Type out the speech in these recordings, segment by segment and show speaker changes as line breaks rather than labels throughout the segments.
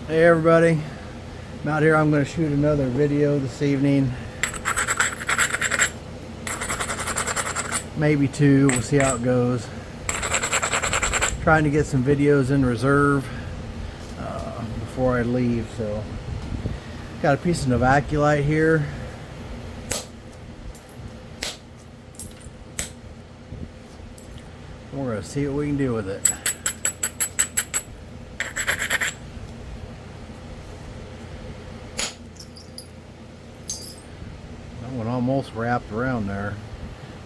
Hey everybody, I'm out here. I'm going to shoot another video this evening, maybe two. We'll see how it goes. Trying to get some videos in reserve before I leave. So got a piece of Novaculite here. We're going to see what we can do with it. That one almost wrapped around there.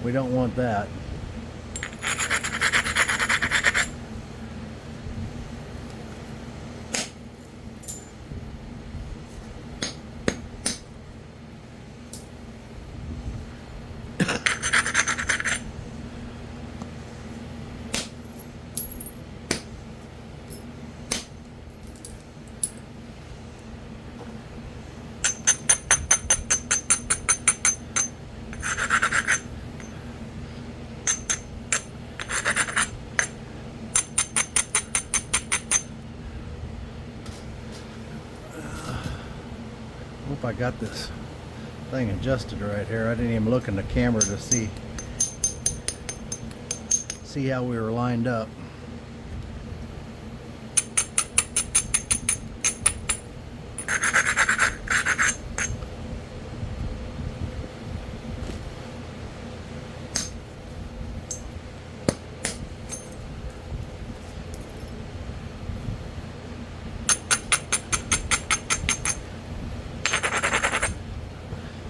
We don't want that. Hope I got this thing adjusted right here. I didn't even look in the camera to see how we were lined up.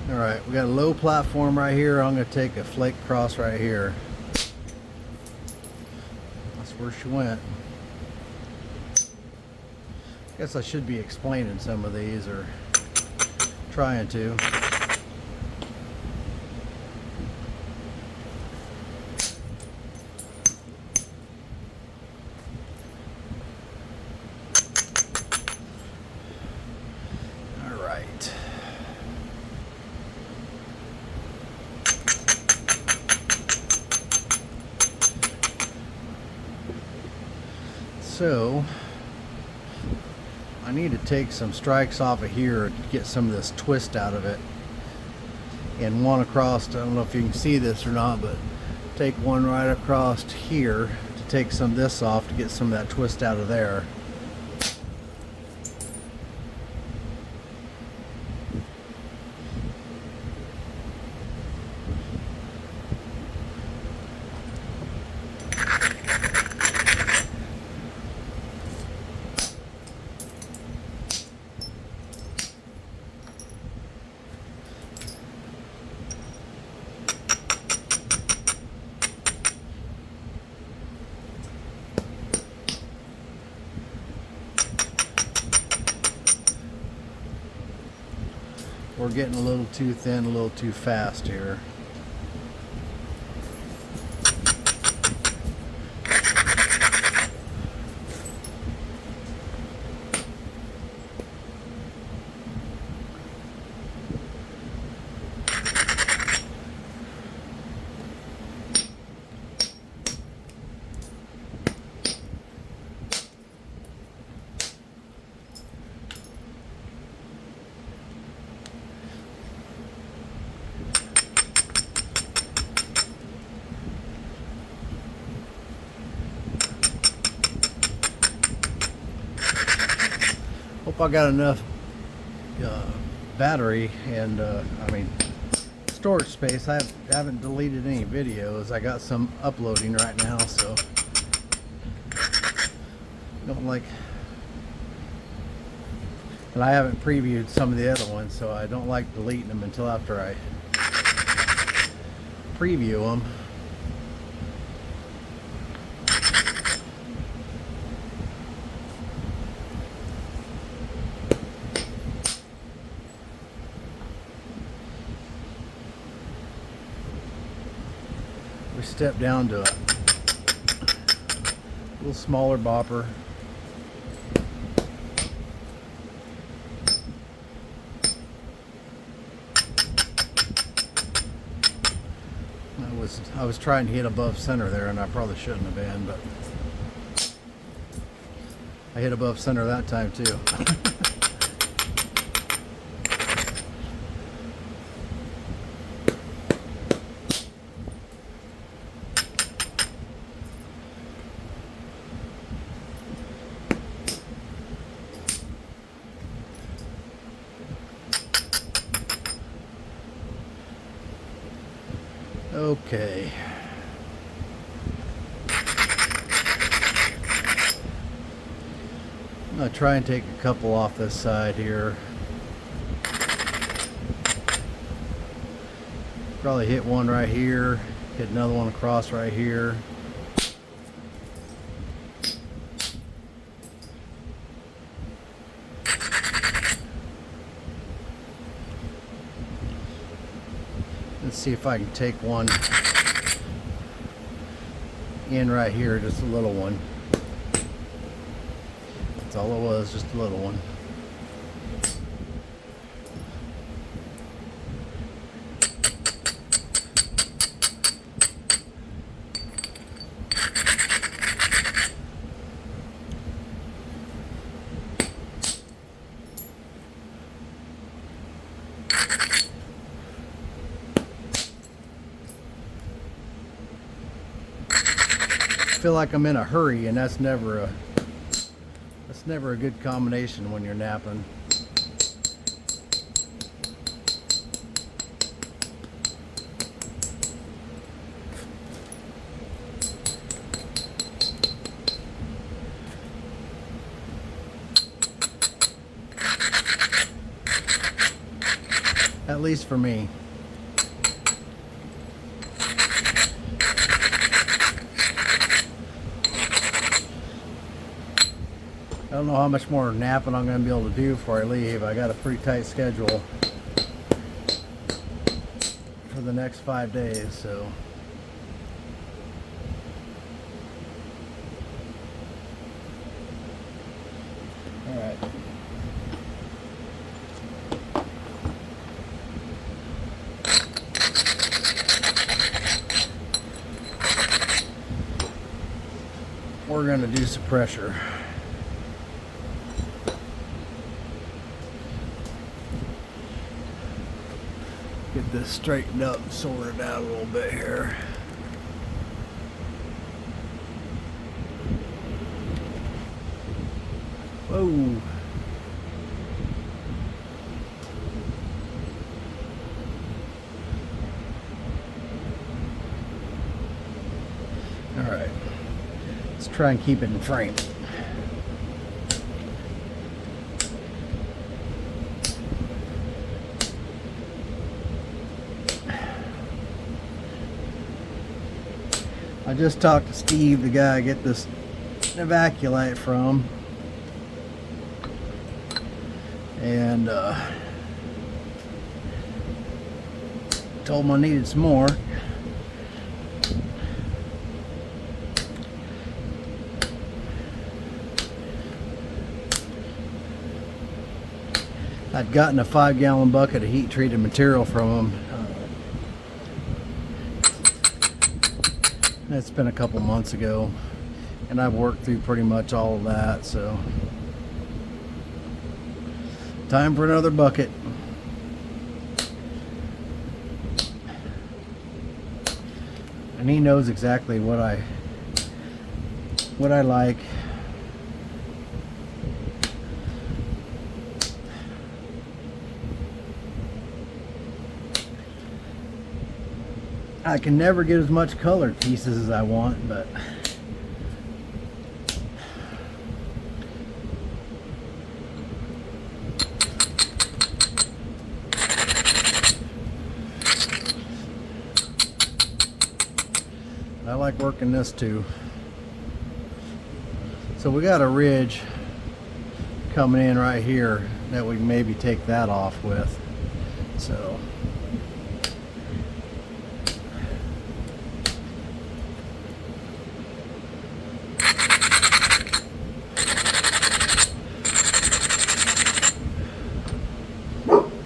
Alright, we got a low platform right here. I'm going to take a flake cross right here. That's where she went. Guess I should be explaining some of these, or trying to. Alright. So I need to take some strikes off of here to get some of this twist out of it, and one across, I don't know if you can see this or not, but take one right across here to take some of this off to get some of that twist out of there. We're getting a little too thin, a little too fast here. Hope I got enough battery and storage space. I haven't deleted any videos. I got some uploading right now, so don't like. And I haven't previewed some of the other ones, so I don't like deleting them until after I preview them. We step down to a little smaller bopper. I was trying to hit above center there, and I probably shouldn't have been, but I hit above center that time too. Okay. I'm going to try and take a couple off this side here. Probably hit one right here, hit another one across right here. Let's see if I can take one in right here, just a little one. That's all it was, just a little one. I feel like I'm in a hurry, and that's never a good combination when you're napping. At least for me. I don't know how much more napping I'm going to be able to do before I leave. I got a pretty tight schedule for the next 5 days, so. All right. We're going to do some pressure. Get this straightened up and sorted out a little bit here. Whoa. All right. Let's try and keep it in frame. I just talked to Steve, the guy I get this Novaculite from, and told him I needed some more. I'd gotten a 5-gallon bucket of heat-treated material from him. It's been a couple months ago, and I've worked through pretty much all of that, so time for another bucket. And he knows exactly what I like. I can never get as much colored pieces as I want, but I like working this too. So we got a ridge coming in right here that we can maybe take that off with. So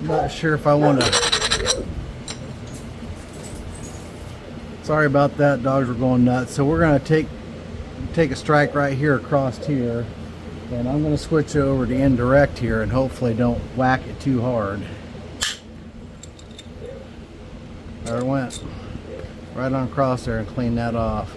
not sure if I want to. Sorry about that, dogs were going nuts. So we're going to take a strike right here across here. And I'm going to switch over to indirect here and hopefully don't whack it too hard. There it went. Right on across there, and clean that off.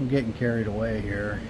I'm getting carried away here.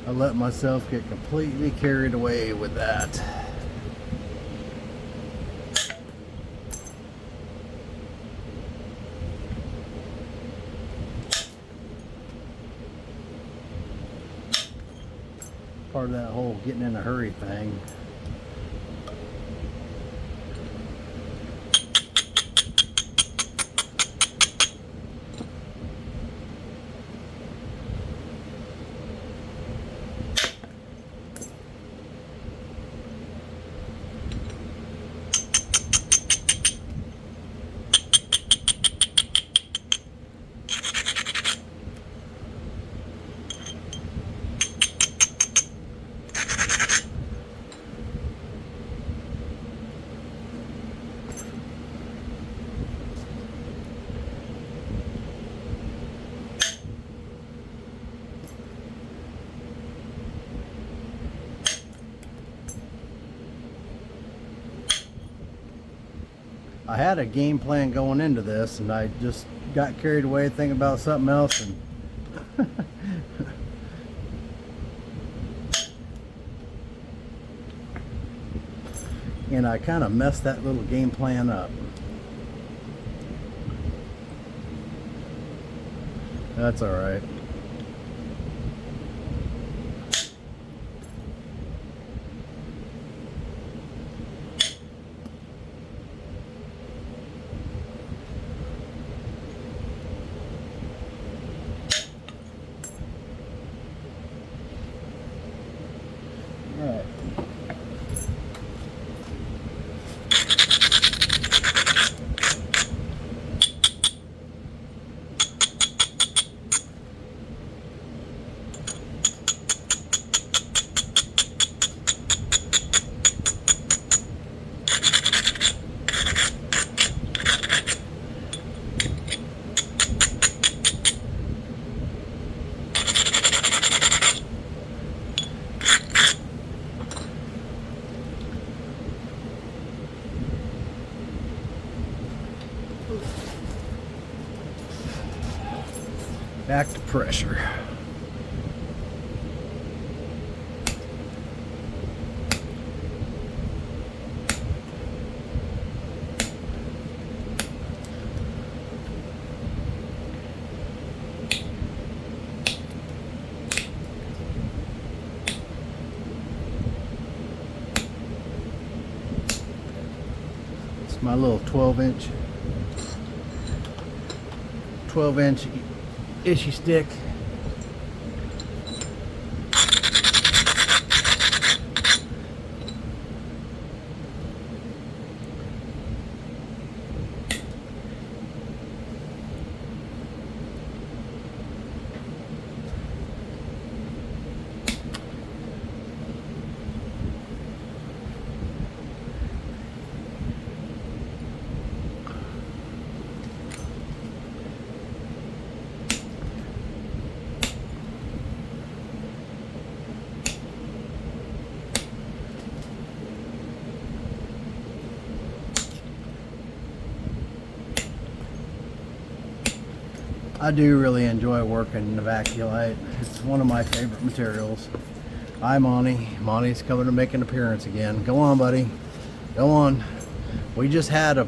I let myself get completely carried away with that. Part of that whole getting in a hurry thing. I had a game plan going into this, and I just got carried away thinking about something else, and and I kind of messed that little game plan up. That's all right. Back to pressure. It's my little 12-inch issue stick. I do really enjoy working Novaculite. It's one of my favorite materials. Hi, Monty. Monty's coming to make an appearance again. Go on, buddy. Go on. We just had a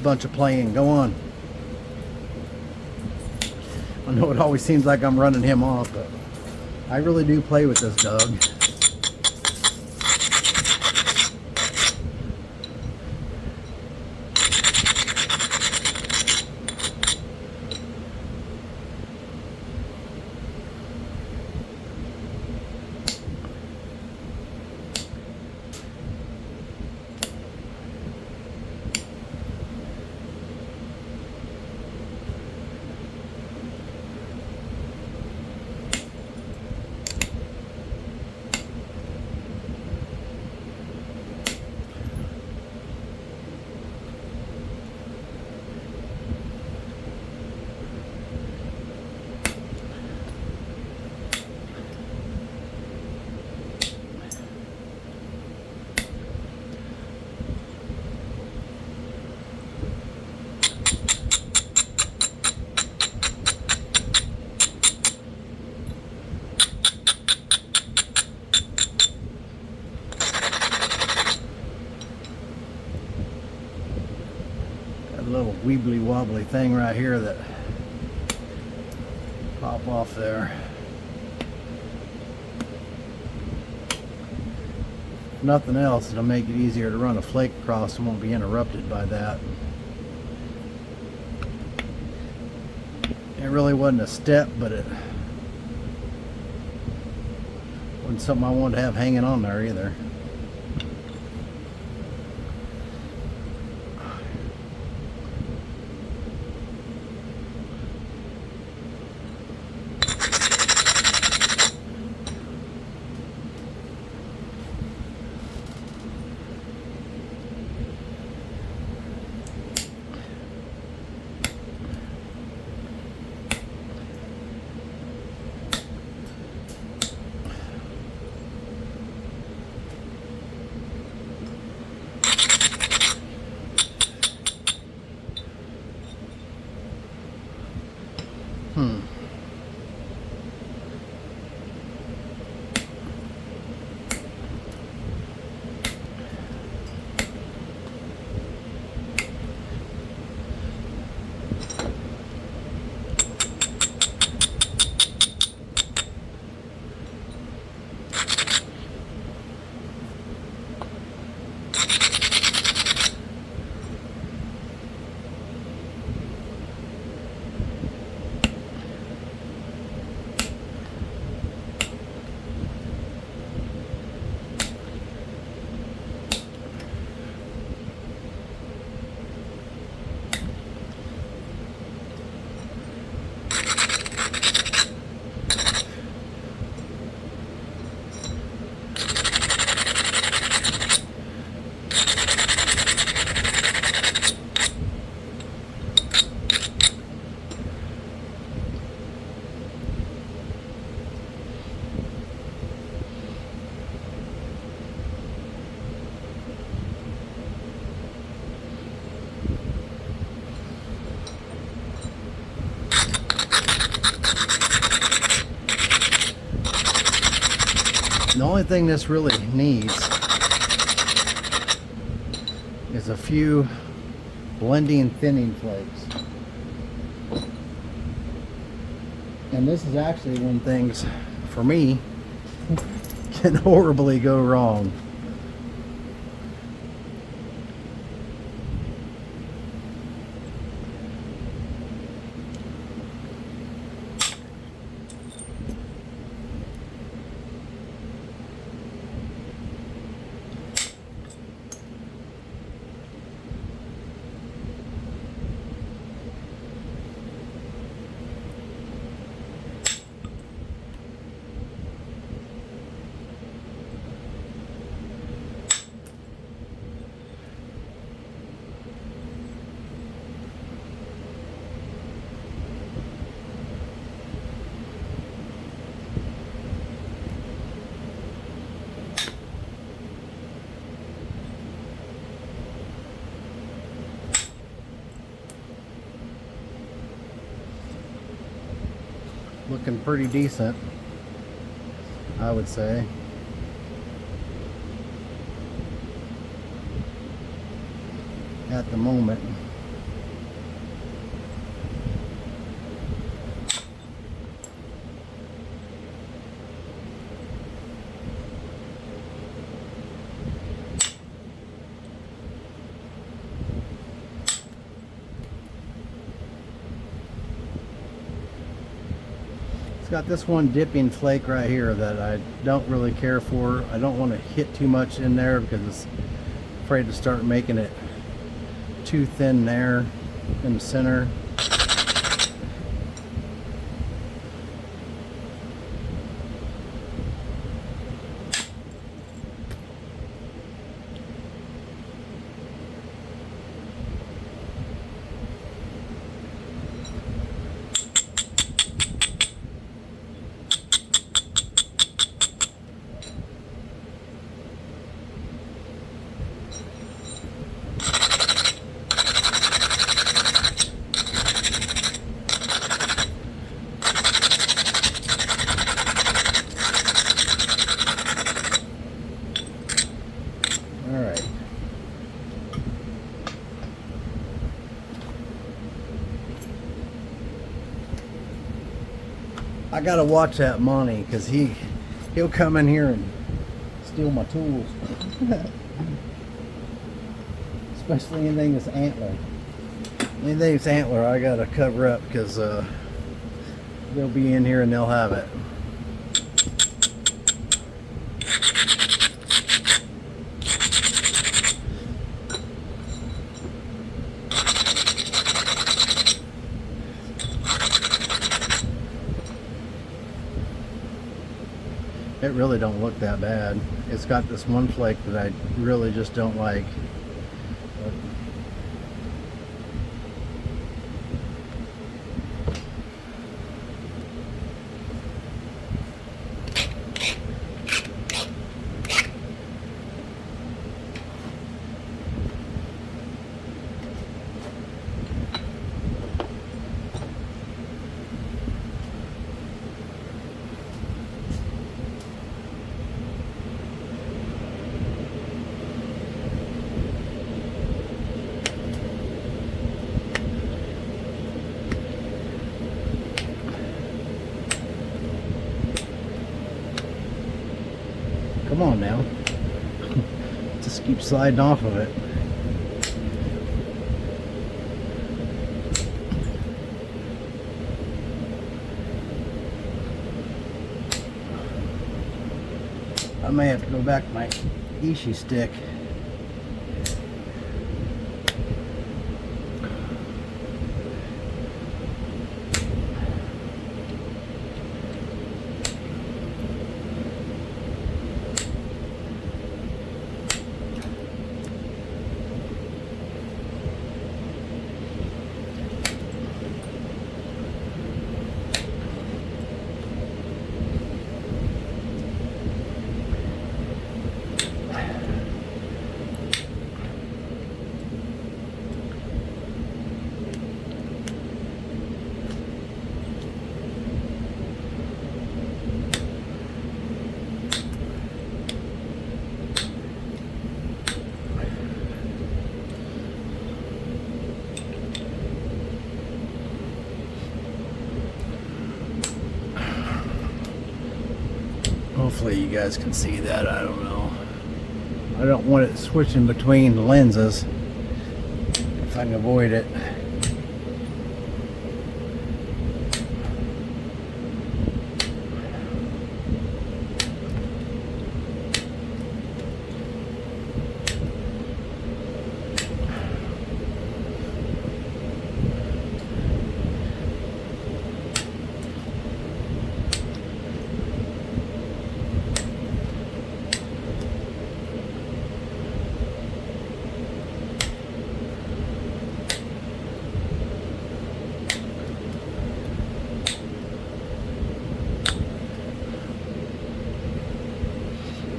bunch of playing. Go on. I know it always seems like I'm running him off, but I really do play with this dog. Little weebly wobbly thing right here that pop off there. If nothing else, it'll make it easier to run a flake across and won't be interrupted by that. It really wasn't a step, but it wasn't something I wanted to have hanging on there either. The only thing this really needs is a few blending thinning flakes. And this is actually when things, for me, can horribly go wrong. looking pretty decent, I would say. At the moment. It's got this one dipping flake right here that I don't really care for. I don't want to hit too much in there because it's afraid to start making it too thin there in the center. I gotta watch that Monty because he'll come in here and steal my tools. Especially anything that's antler. Anything that's antler I gotta cover up because they'll be in here and they'll have it. It really don't look that bad. It's got this one flake that I really just don't like. Come on now. Just keep sliding off of it. I may have to go back to my Ishi stick. Hopefully you guys can see that. I don't know. I don't want it switching between lenses if I can avoid it.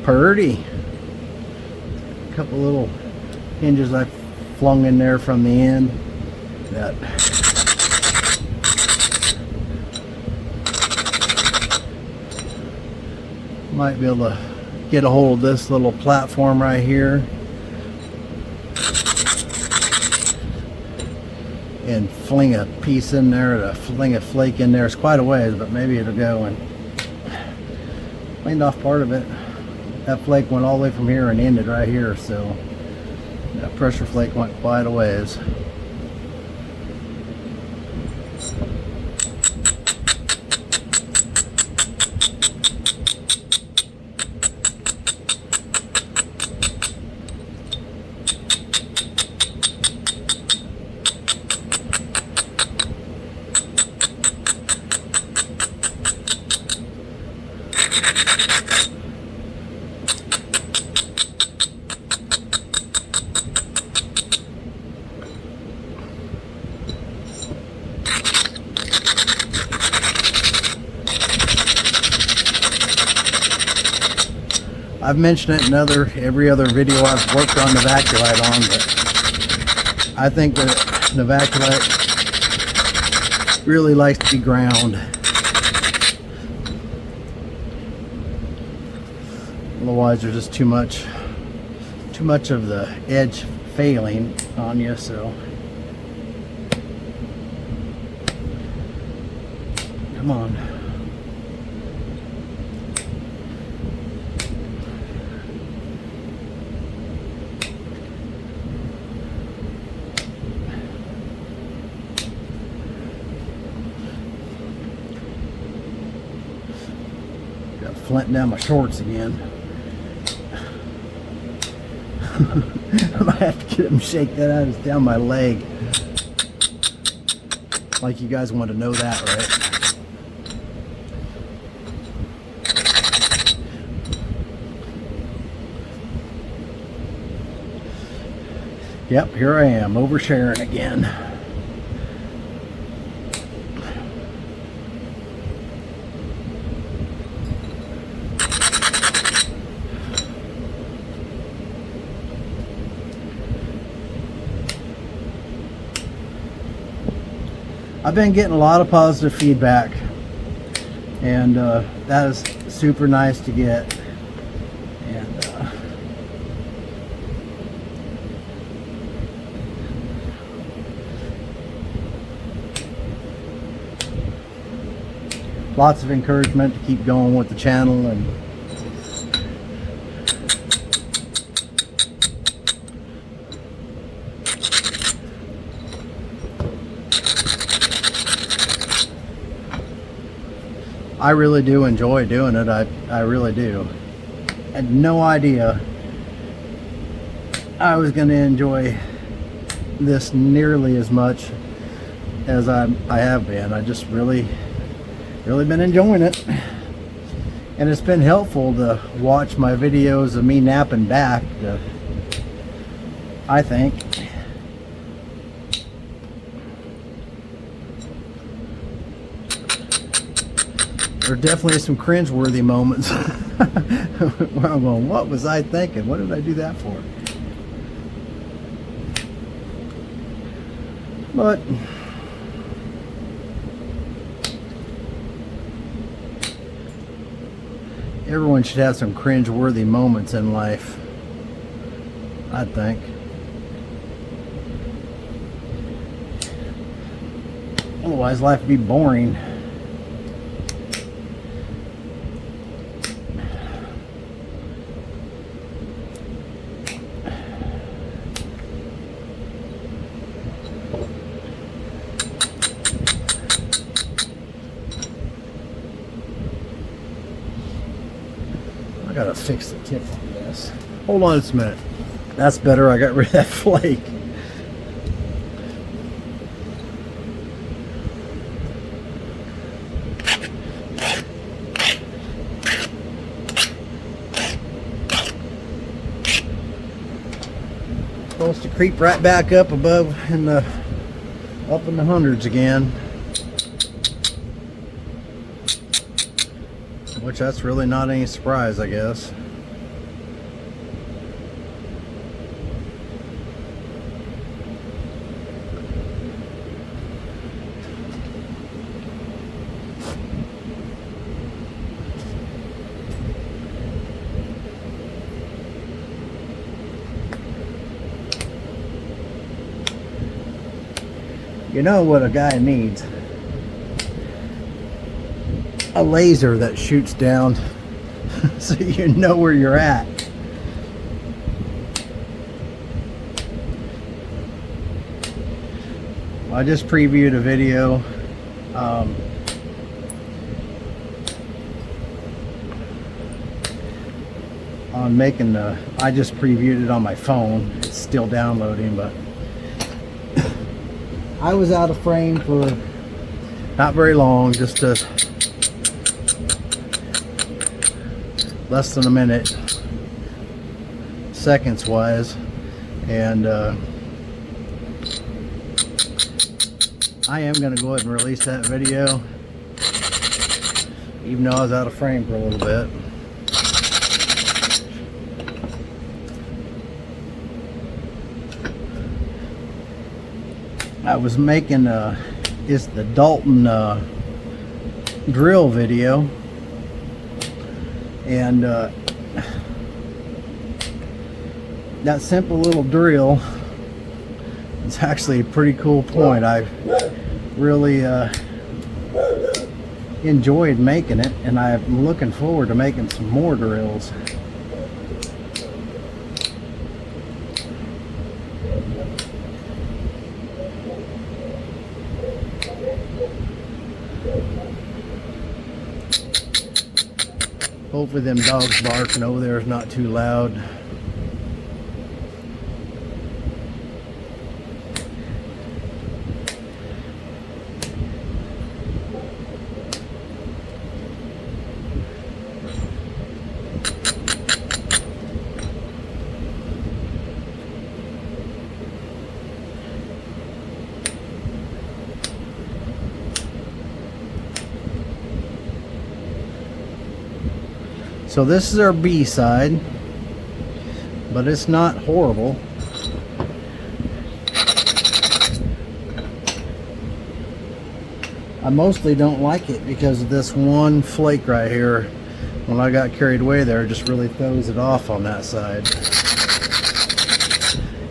Purdy. A couple little hinges I flung in there from the end. That Might be able to get a hold of this little platform right here and fling a piece in there, to fling a flake in there. It's quite a ways, but maybe it'll go. And cleaned off part of it. That flake went all the way from here and ended right here, so that pressure flake went quite a ways. I've mentioned it in every other video I've worked on Novaculite on, but I think that Novaculite really likes to be ground. Otherwise there's just too much of the edge failing on you, so come on. Flint down my shorts again. I might have to get him to shake that out. It's down my leg. Like you guys want to know that, right? Yep, here I am, oversharing again. I've been getting a lot of positive feedback, and that is super nice to get. And lots of encouragement to keep going with the channel. And I really do enjoy doing it. I really do. I had no idea I was going to enjoy this nearly as much as I have been. I just really been enjoying it. And it's been helpful to watch my videos of me napping back, I think. There are definitely some cringe-worthy moments where I'm going, what was I thinking? What did I do that for? But everyone should have some cringe-worthy moments in life, I think. Otherwise, life would be boring. I gotta fix the tip on this. Hold on just a minute. That's better. I got rid of that flake. Supposed to creep right back up above up in the hundreds again. Which that's really not any surprise, I guess. You know what a guy needs? A laser that shoots down so you know where you're at. I just previewed a video on making the, I just previewed it on my phone. It's still downloading, but I was out of frame for not very long, just less than a minute, seconds wise, and I am going to go ahead and release that video, even though I was out of frame for a little bit. I was making it's the Dalton drill video, and that simple little drill is actually a pretty cool point. I really enjoyed making it, and I'm looking forward to making some more drills. Hopefully them dogs barking over there is not too loud. So this is our B side, but it's not horrible. I mostly don't like it because of this one flake right here. When I got carried away there, it just really throws it off on that side.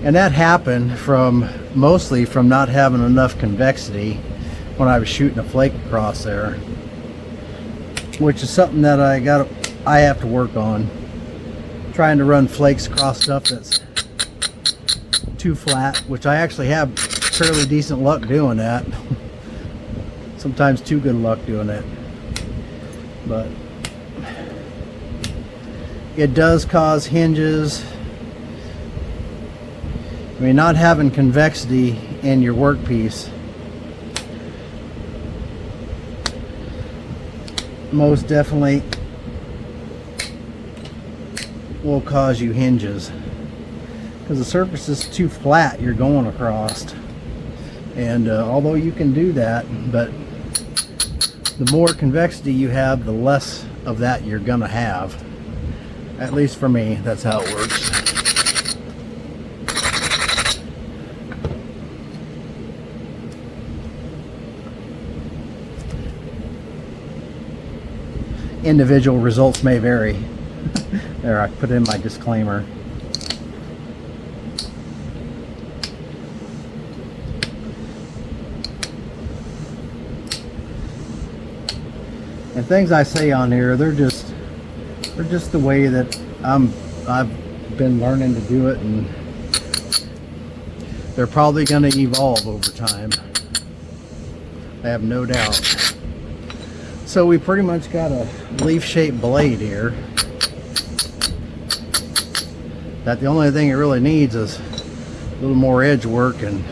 And that happened from mostly from not having enough convexity when I was shooting a flake across there, which is something that I have to work on. Trying to run flakes across stuff that's too flat, which I actually have fairly decent luck doing that. Sometimes too good luck doing it. But it does cause hinges. I mean, not having convexity in your workpiece most definitely will cause you hinges, because the surface is too flat you're going across. And although you can do that, but the more convexity you have, the less of that you're gonna have. At least for me, that's how it works. Individual results may vary. There, I put in my disclaimer. And things I say on here, they're just the way that I've been learning to do it, and they're probably going to evolve over time. I have no doubt. So we pretty much got a leaf-shaped blade here. That the only thing it really needs is a little more edge work, and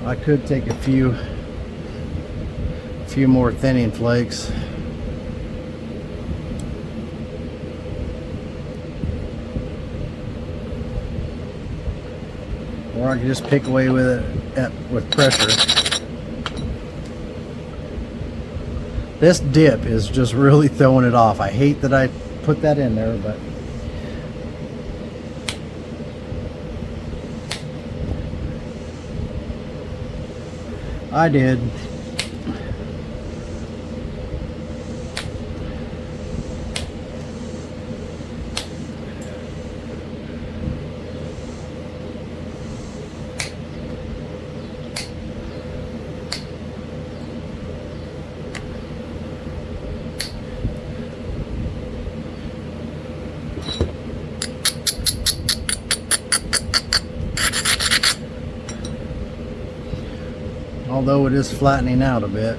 I could take a few more thinning flakes. Or I could just pick away with it with pressure. This dip is just really throwing it off. I hate that I put that in there, but I did. although it is flattening out a bit.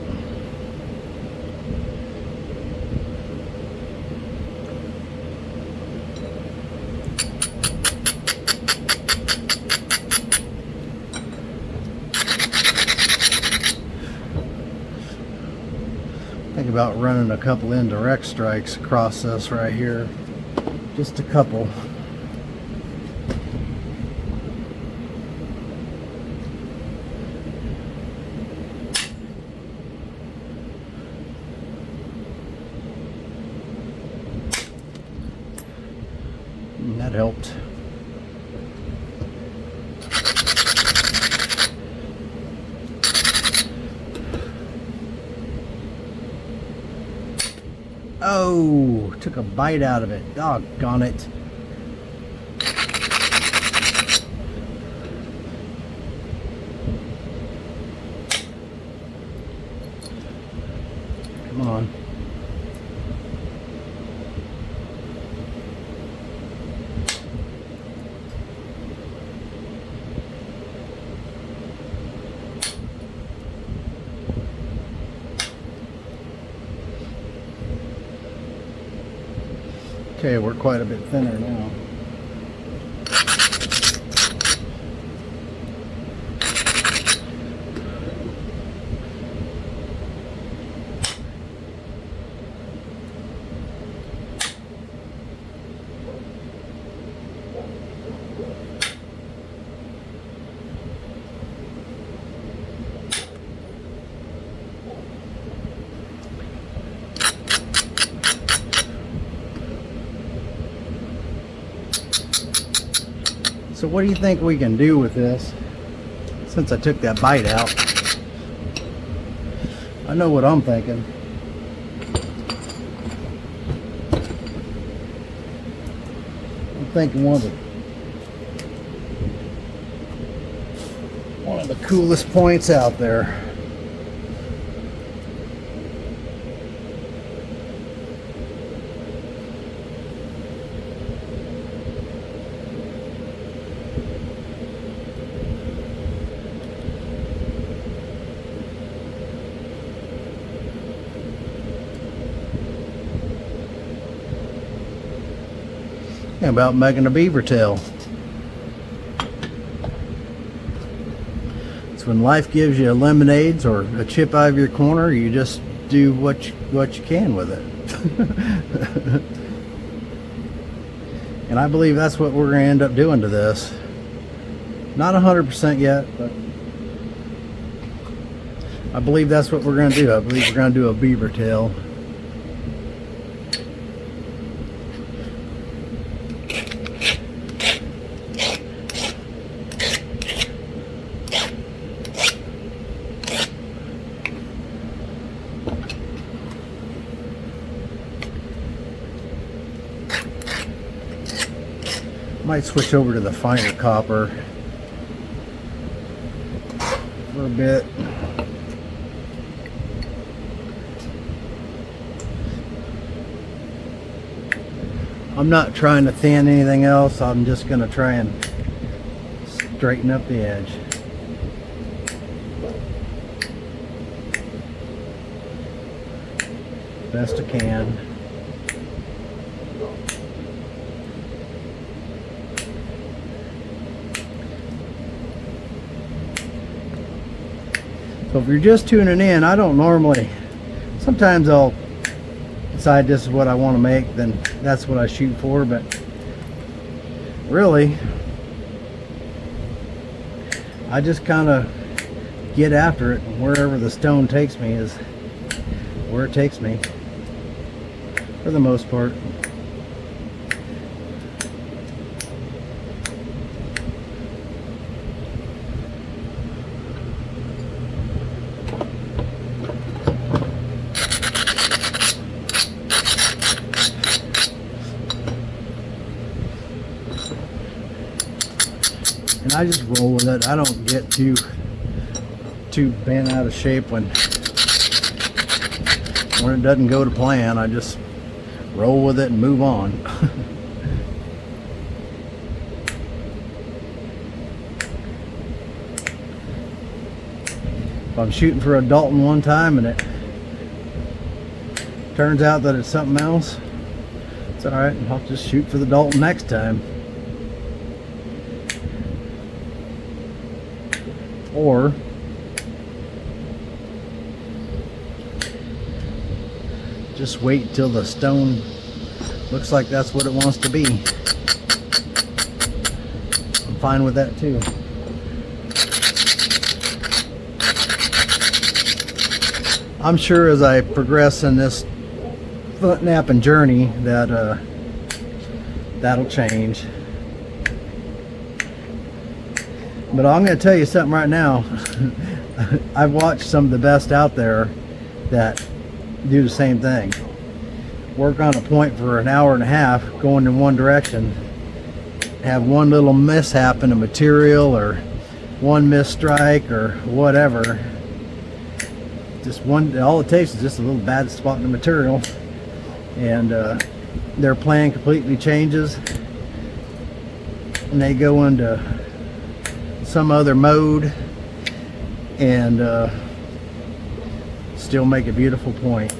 Think about running a couple indirect strikes across this right here. Just a couple. And that helped. Oh, took a bite out of it. Doggone it. Come on. Okay, we're quite a bit thinner now. So what do you think we can do with this? Since I took that bite out, I know what I'm thinking. I'm thinking one of the coolest points out there. About making a beaver tail. It's when life gives you lemonades or a chip out of your corner, you just do what you can with it. And I believe that's what we're going to end up doing to this. Not 100% yet, but I believe that's what we're going to do. I believe we're going to do a beaver tail. Might switch over to the finer copper for a bit. I'm not trying to thin anything else. I'm just going to try and straighten up the edge. Best I can. So if you're just tuning in, I don't normally, sometimes I'll decide this is what I want to make, then that's what I shoot for, but really, I just kind of get after it, and wherever the stone takes me is where it takes me, for the most part. And I just roll with it. I don't get too bent out of shape when it doesn't go to plan. I just roll with it and move on. If I'm shooting for a Dalton one time and it turns out that it's something else, it's alright, I'll just shoot for the Dalton next time. Or just wait till the stone looks like that's what it wants to be. I'm fine with that too. I'm sure as I progress in this Flintknapping journey that that'll change. But I'm going to tell you something right now. I've watched some of the best out there that do the same thing. Work on a point for an hour and a half going in one direction, have one little mishap in a material or one misstrike or whatever. Just one, all it takes is just a little bad spot in the material, and their plan completely changes and they go into some other mode and still make a beautiful point.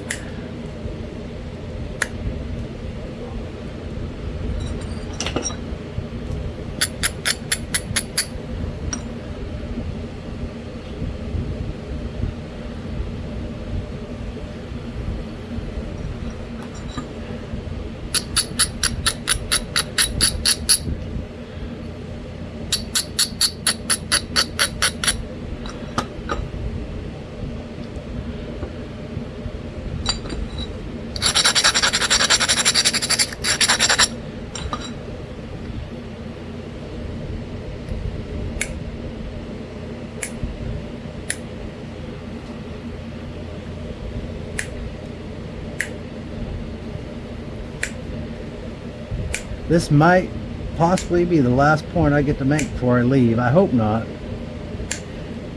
This might possibly be the last point I get to make before I leave. I hope not.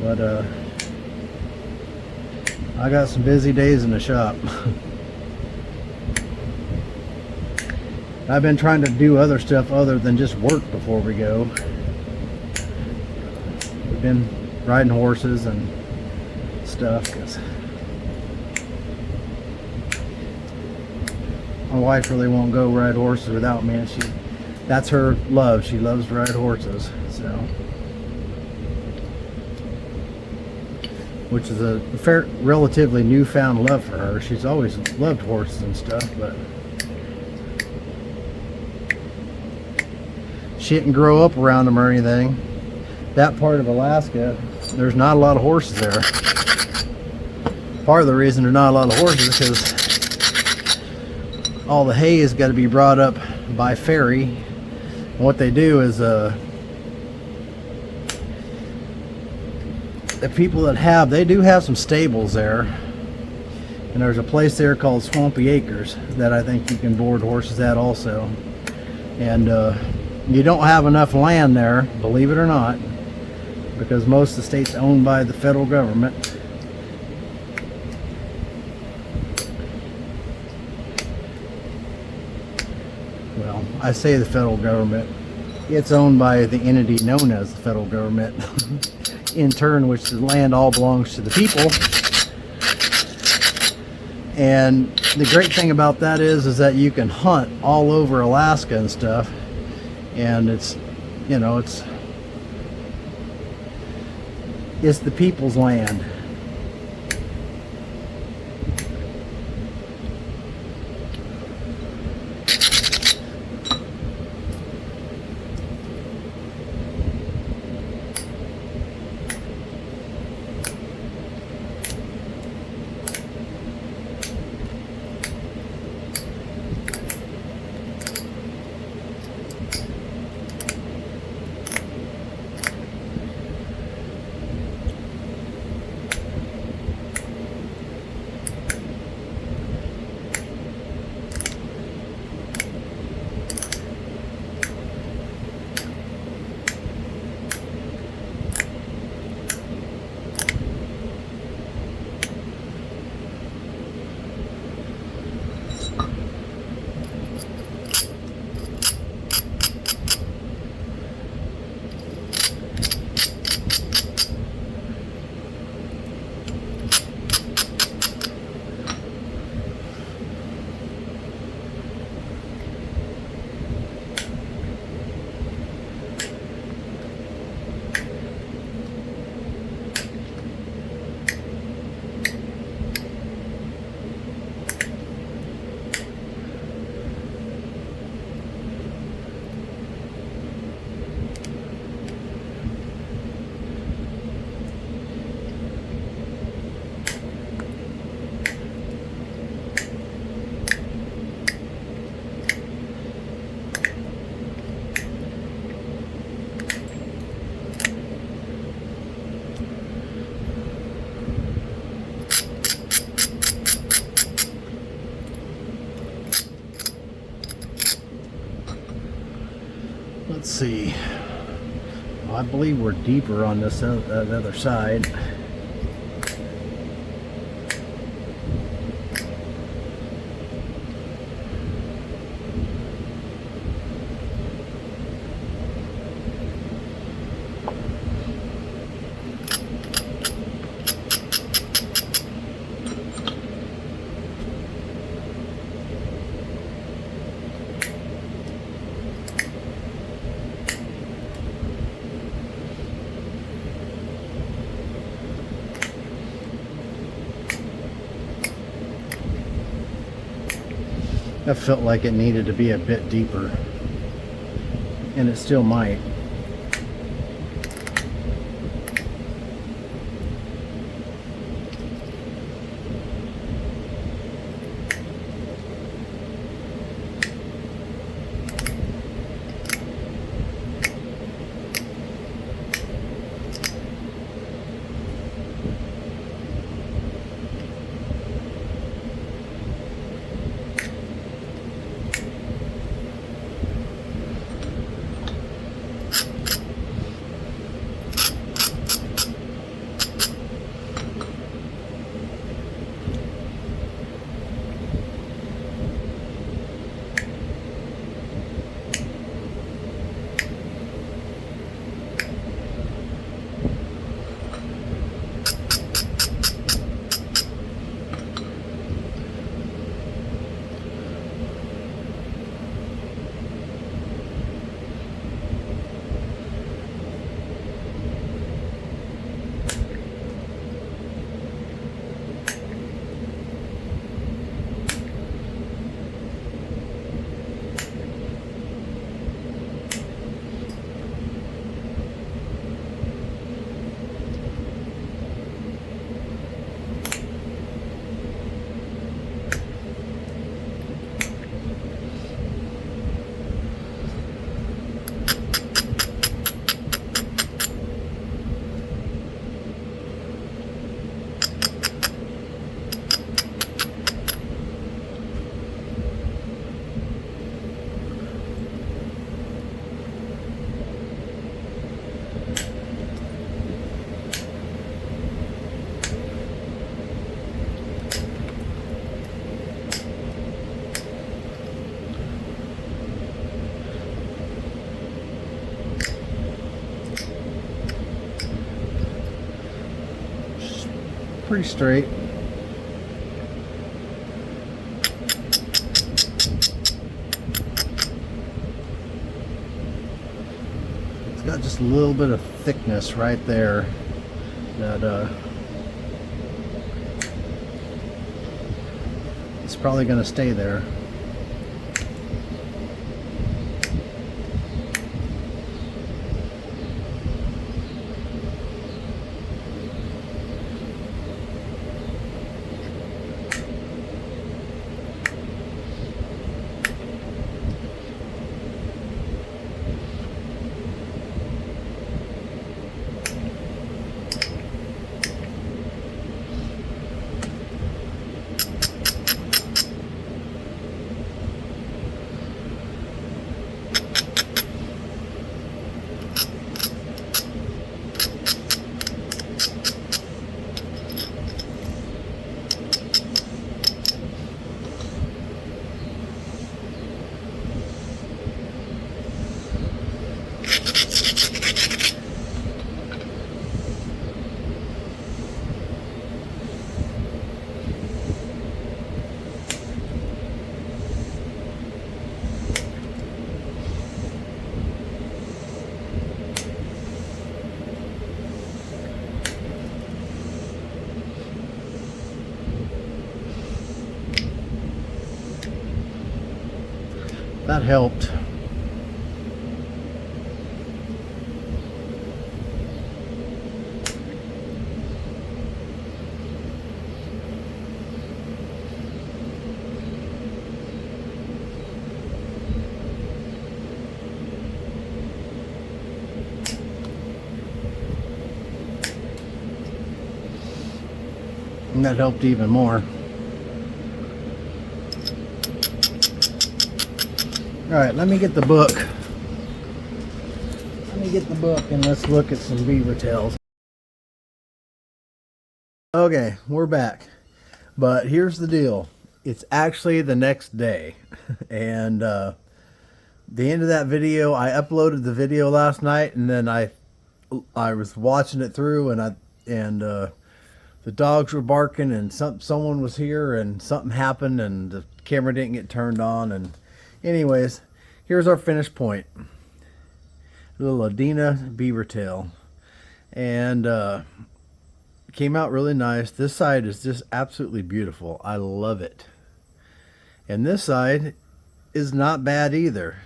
But I got some busy days in the shop. I've been trying to do other stuff other than just work before we go. We've been riding horses and stuff, 'cause my wife really won't go ride horses without me, and that's her love. She loves to ride horses, so, which is a relatively newfound love for her. She's always loved horses and stuff, but she didn't grow up around them or anything. That part of Alaska, there's not a lot of horses there. Part of the reason there's not a lot of horses is because all the hay has got to be brought up by ferry. And what they do is the people that they do have some stables there, and there's a place there called Swampy Acres that I think you can board horses at also. And you don't have enough land there, believe it or not, because most of the state's owned by the federal government. Well, I say the federal government. It's owned by the entity known as the federal government, in turn, which the land all belongs to the people. And the great thing about that is that you can hunt all over Alaska and stuff, and it's, you know, it's the people's land. Let's see. Well, I believe we're deeper on this other side. I felt like it needed to be a bit deeper, and it still might. Pretty straight. It's got just a little bit of thickness right there that it's probably going to stay there. That helped. And that helped even more. All right, let me get the book. Let me get the book and let's look at some beaver tails. Okay, we're back. But here's the deal. It's actually the next day. And the end of that video, I uploaded the video last night, and then I was watching it through, and the dogs were barking, and someone was here, and something happened, and the camera didn't get turned on. And anyways, here's our finished point. A little Adena beaver tail, and came out really nice. This side is just absolutely beautiful. I love it. And this side is not bad either.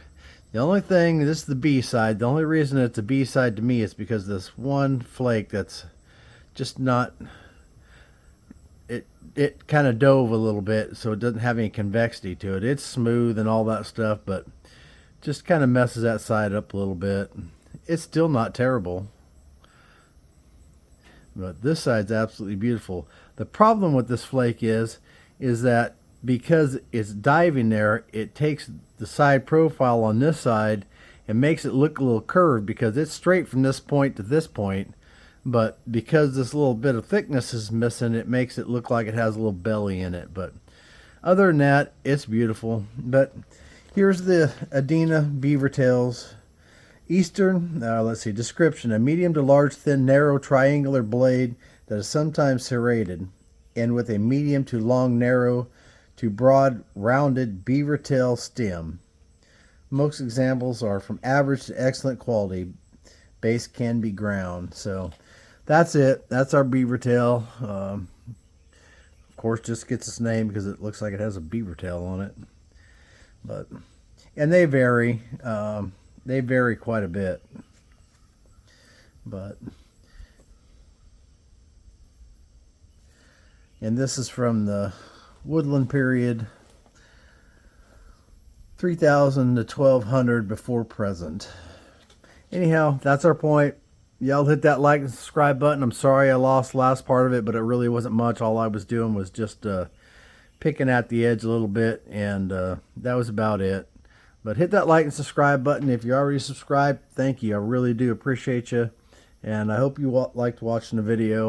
The only thing, this is the B side. The only reason it's a B side to me is because this one flake that's just not, it kind of dove a little bit, so it doesn't have any convexity to it. It's smooth and all that stuff, but just kind of messes that side up a little bit. It's still not terrible, but this side's absolutely beautiful. The problem with this flake is that because it's diving there, it takes the side profile on this side and makes it look a little curved, because it's straight from this point to this point, but because this little bit of thickness is missing, it makes it look like it has a little belly in it. But other than that, it's beautiful. But here's the Adena beaver tails. Eastern, let's see, description: a medium to large, thin, narrow, triangular blade that is sometimes serrated, and with a medium to long, narrow to broad, rounded beaver tail stem. Most examples are from average to excellent quality. Base can be ground. So that's it. That's our beaver tail. Of course, just gets its name because it looks like it has a beaver tail on it. But, and they vary. They vary quite a bit. But, and this is from the woodland period, 3000 to 1200 before present. Anyhow, that's our point. Y'all hit that like and subscribe button. I'm sorry I lost the last part of it, but it really wasn't much. All I was doing was just picking at the edge a little bit, and that was about it. But hit that like and subscribe button. If you already subscribed, thank you. I really do appreciate you. And I hope you liked watching the video.